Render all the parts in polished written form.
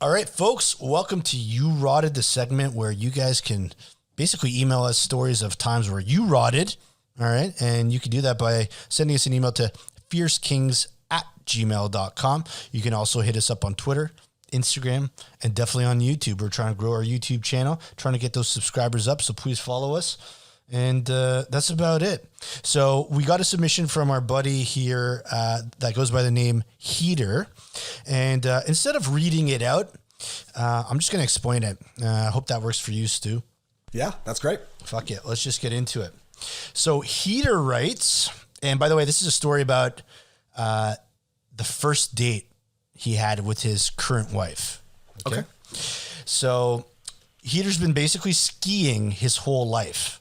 All right, folks, welcome to You Rotted, the segment where you guys can basically email us stories of times where you rotted. All right, and you can do that by sending us an email to fiercekingz@gmail.com. You can also hit us up on Twitter, Instagram, and definitely on YouTube. We're trying to grow our YouTube channel, trying to get those subscribers up, so please follow us. And that's about it. So we got a submission from our buddy here that goes by the name Heater. And instead of reading it out, I'm just going to explain it. I hope that works for you, Stu. Yeah, that's great. Fuck it. Let's just get into it. So Heater writes, and by the way, this is a story about the first date he had with his current wife. Okay. So Heater's been basically skiing his whole life.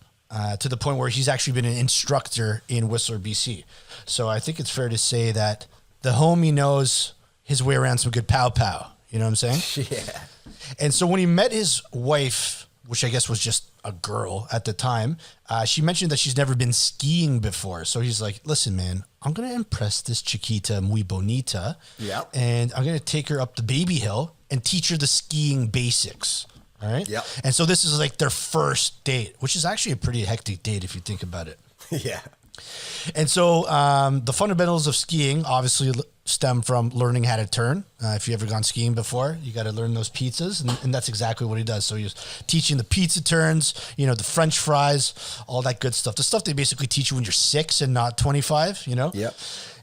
To the point where he's actually been an instructor in Whistler, BC. So I think it's fair to say that the homie knows his way around some good pow-pow. You know what I'm saying? Yeah. And so when he met his wife, which I guess was just a girl at the time, she mentioned that she's never been skiing before. So he's like, listen, man, I'm going to impress this chiquita muy bonita. Yeah. And I'm going to take her up the baby hill and teach her the skiing basics. All right. Yep. And so this is like their first date, which is actually a pretty hectic date if you think about it. Yeah. And so the fundamentals of skiing obviously stem from learning how to turn. If you've ever gone skiing before, you got to learn those pizzas. And that's exactly what he does. So he's teaching the pizza turns, you know, the French fries, all that good stuff. The stuff they basically teach you when you're 6 and not 25, you know? Yep.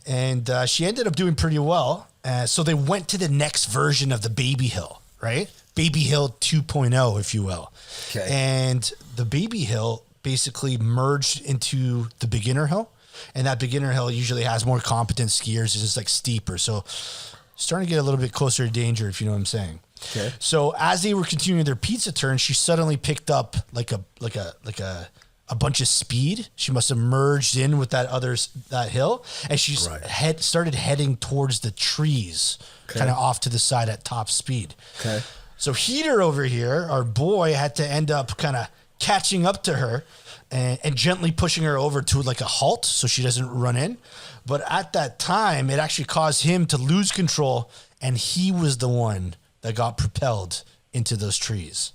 And she ended up doing pretty well. So they went to the next version of the baby hill, right? Baby Hill 2.0, if you will. Okay. And the Baby Hill basically merged into the beginner hill. And that beginner hill usually has more competent skiers. It's just like steeper. So starting to get a little bit closer to danger, if you know what I'm saying. Okay. So as they were continuing their pizza turn, she suddenly picked up like a bunch of speed. She must have merged in with that hill. And she started heading towards the trees, kind of off to the side at top speed. Okay. So Heater over here, our boy, had to end up kind of catching up to her and gently pushing her over to like a halt so she doesn't run in. But at that time, it actually caused him to lose control, and he was the one that got propelled into those trees.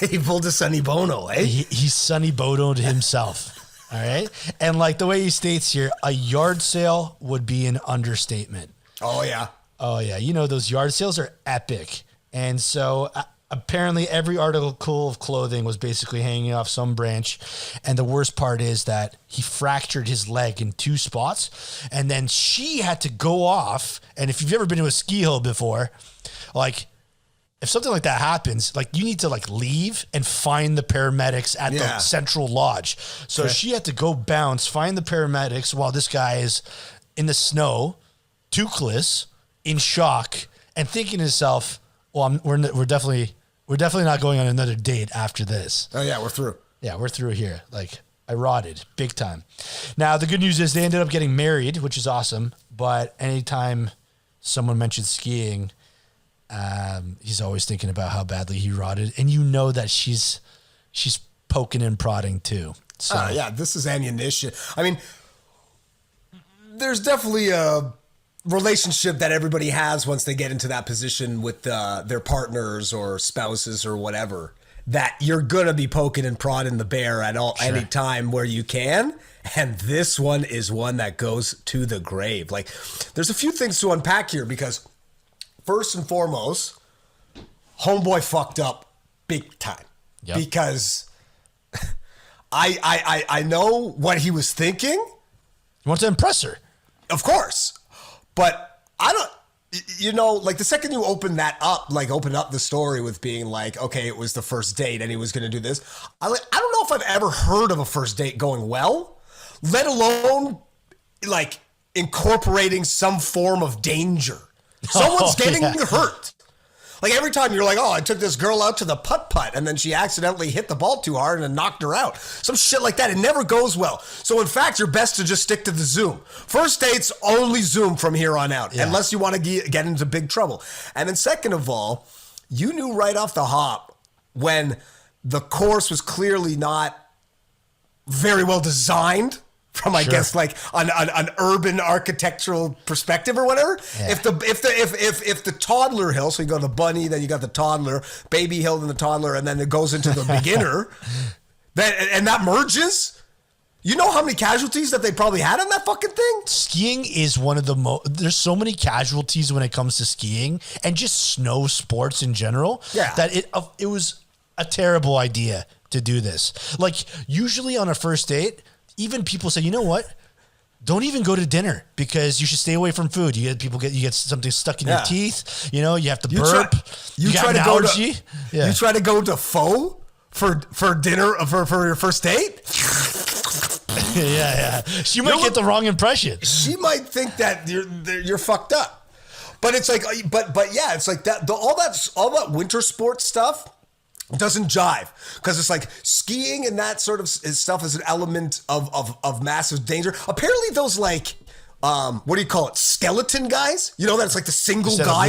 He pulled a Sonny Bono, eh? He Sonny Bono'd himself. All right. And like the way he states here, a yard sale would be an understatement. Oh, yeah. Oh, yeah. You know, those yard sales are epic. And so apparently every article of clothing was basically hanging off some branch. And the worst part is that he fractured his leg in 2 spots. And then she had to go off. And if you've ever been to a ski hill before, like if something like that happens, like you need to like leave and find the paramedics at the central lodge. So she had to go bounce, find the paramedics while this guy is in the snow, toothless, in shock, and thinking to himself, well, we're definitely not going on another date after this. Oh, yeah, we're through. Yeah, we're through here. Like, I rotted big time. Now, the good news is they ended up getting married, which is awesome. But anytime someone mentions skiing, he's always thinking about how badly he rotted. And you know that she's poking and prodding too. So yeah, this is ammunition. I mean, there's definitely a relationship that everybody has once they get into that position with their partners or spouses or whatever, that you're going to be poking and prodding the bear at any time where you can. And this one is one that goes to the grave. Like, there's a few things to unpack here because first and foremost, homeboy fucked up big time. Yep. Because I know what he was thinking. You want to impress her. Of course. But I don't, you know, like the second you open up the story with being like, okay, it was the first date and he was going to do this. I don't know if I've ever heard of a first date going well, let alone like incorporating some form of danger. Someone's getting hurt. Like every time you're like, oh, I took this girl out to the putt-putt and then she accidentally hit the ball too hard and then knocked her out. Some shit like that. It never goes well. So in fact, you're best to just stick to the Zoom. First dates, only Zoom from here on out, unless you want to get into big trouble. And then second of all, you knew right off the hop when the course was clearly not very well designed I guess like an urban architectural perspective or whatever. Yeah. If the toddler hill, so you go the bunny, then you got the toddler, baby hill, then the toddler, and then it goes into the beginner, and that merges. You know how many casualties that they probably had on that fucking thing? Skiing is one of the there's so many casualties when it comes to skiing and just snow sports in general. Yeah. That it was a terrible idea to do this. Like usually on a first date, even people say, you know what? Don't even go to dinner because you should stay away from food. You get something stuck in your teeth. You know, you have to burp. You got an allergy. You try to go to pho for dinner for your first date. Yeah. She might get the wrong impression. She might think that you're fucked up. But it's like, but yeah, it's like that. All that winter sports stuff doesn't jive because it's like skiing and that sort of stuff is an element of massive danger. Apparently, those like what do you call it? Skeleton guys. You know that it's like the single guy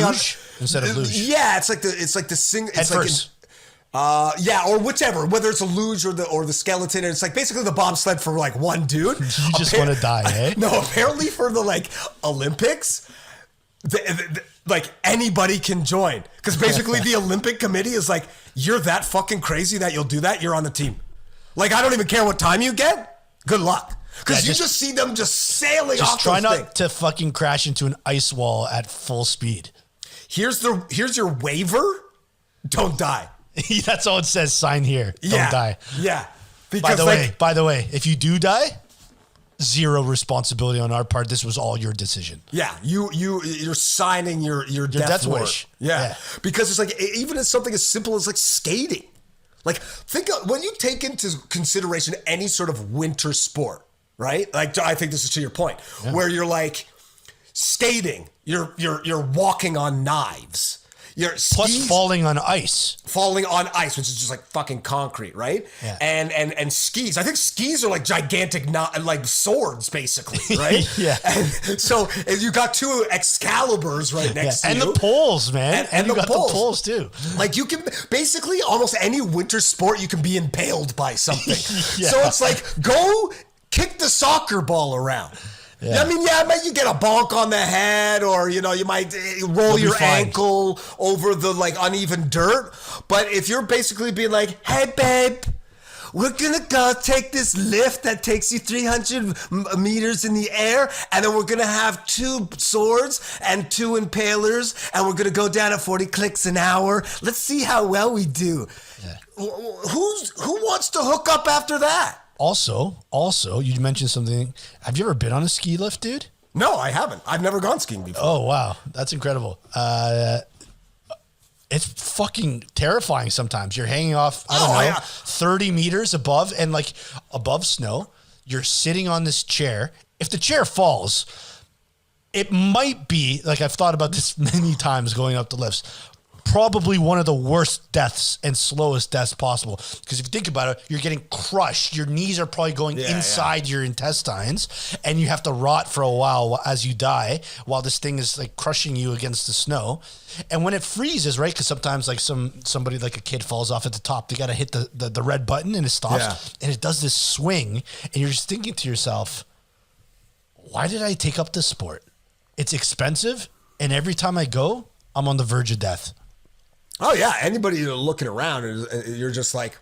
instead of luge. Yeah, it's like the single. Head first. Or whichever, whether it's a luge or the skeleton, and it's like basically the bobsled for like one dude. You just want to die, eh? No, apparently for the like Olympics, like anybody can join because basically the Olympic committee is like, you're that fucking crazy that you'll do that. You're on the team. Like I don't even care what time you get. Good luck. Because you just see them just sailing off. Just try not to fucking crash into an ice wall at full speed. Here's your waiver. Don't die. That's all it says. Sign here. Don't die. Yeah. Because by the way, if you do die, zero responsibility on our part. This was all your decision. Yeah. You're signing your death wish. Yeah. Because it's like, even as something as simple as like skating. Like think of, when you take into consideration any sort of winter sport, right? Like I think this is to your point, where you're like skating, you're walking on knives. Plus falling on ice, which is just like fucking concrete, right? Yeah. And skis. I think skis are like gigantic, like swords, basically, right? Yeah. And so you got two Excaliburs right next to you, and the poles, man, and you got the poles too. Like you can basically almost any winter sport you can be impaled by something. So it's like go kick the soccer ball around. Yeah. I mean, you get a bonk on the head or, you might roll your ankle over the like uneven dirt. But if you're basically being like, hey, babe, we're going to go take this lift that takes you 300 meters in the air. And then we're going to have 2 swords and 2 impalers. And we're going to go down at 40 clicks an hour. Let's see how well we do. Yeah. Who wants to hook up after that? Also, you mentioned something. Have you ever been on a ski lift, dude? No, I haven't. I've never gone skiing before. Oh, wow. That's incredible. It's fucking terrifying sometimes. You're hanging off, 30 meters above and like above snow. You're sitting on this chair. If the chair falls, it might be, like I've thought about this many times going up the lifts, probably one of the worst deaths and slowest deaths possible. Because if you think about it, you're getting crushed. Your knees are probably going inside your intestines, and you have to rot for a while as you die, while this thing is like crushing you against the snow. And when it freezes, right? Because sometimes like somebody like a kid falls off at the top, they got to hit the red button and it stops, and it does this swing, and you're just thinking to yourself, why did I take up this sport? It's expensive, and every time I go, I'm on the verge of death. Oh, yeah. Anybody looking around, you're just like,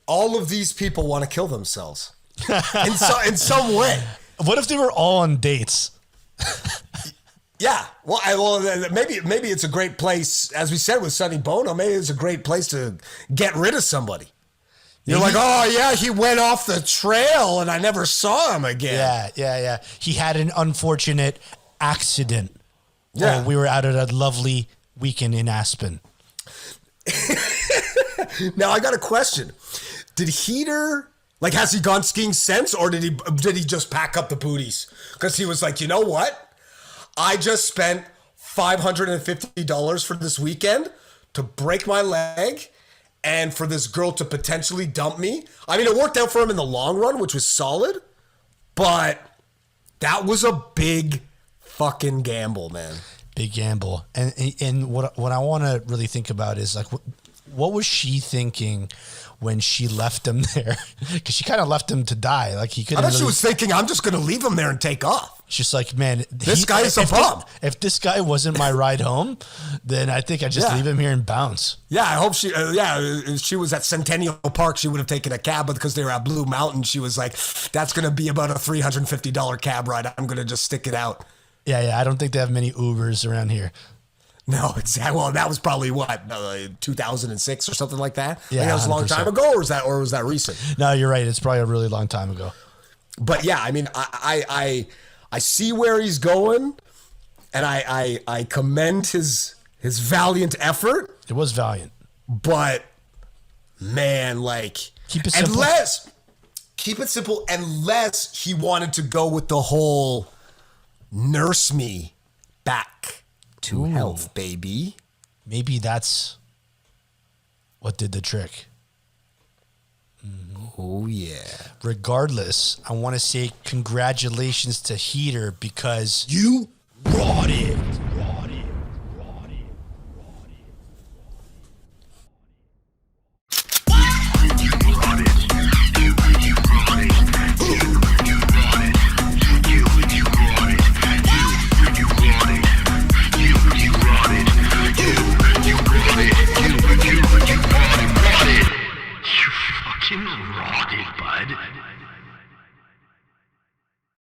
all of these people want to kill themselves in some way. What if they were all on dates? Yeah. Well, maybe it's a great place, as we said with Sonny Bono, maybe it's a great place to get rid of somebody. You're like, oh, yeah, he went off the trail and I never saw him again. Yeah. He had an unfortunate accident. Yeah. We were out at a lovely weekend in Aspen. Now I got a question. Did Heater, like, has he gone skiing since, or did he just pack up the booties? Because he was like, you know what? I just spent $550 for this weekend to break my leg and for this girl to potentially dump me. I mean, it worked out for him in the long run, which was solid, but that was a big fucking gamble, man. Big gamble. And what I want to really think about is like what was she thinking when she left him there? Because she kind of left him to die. Like he couldn't. I bet she was thinking, I'm just going to leave him there and take off. She's like, man, this guy is a bum. If this guy wasn't my ride home, then I think I just leave him here and bounce. Yeah, I hope she. If she was at Centennial Park, she would have taken a cab, but because they were at Blue Mountain, she was like, that's going to be about a $350 cab ride. I'm going to just stick it out. Yeah. I don't think they have many Ubers around here. No, exactly. Well, that was probably what 2006 or something like that. Yeah, that was a long 100%. time ago, or was that recent? No, you're right. It's probably a really long time ago. But yeah, I mean, I see where he's going, and I commend his valiant effort. It was valiant, but man, like keep it simple. Keep it simple, unless he wanted to go with the whole nurse me back to health, baby. Maybe that's what did the trick. Oh, yeah. Regardless, I want to say congratulations to Heater because you brought it.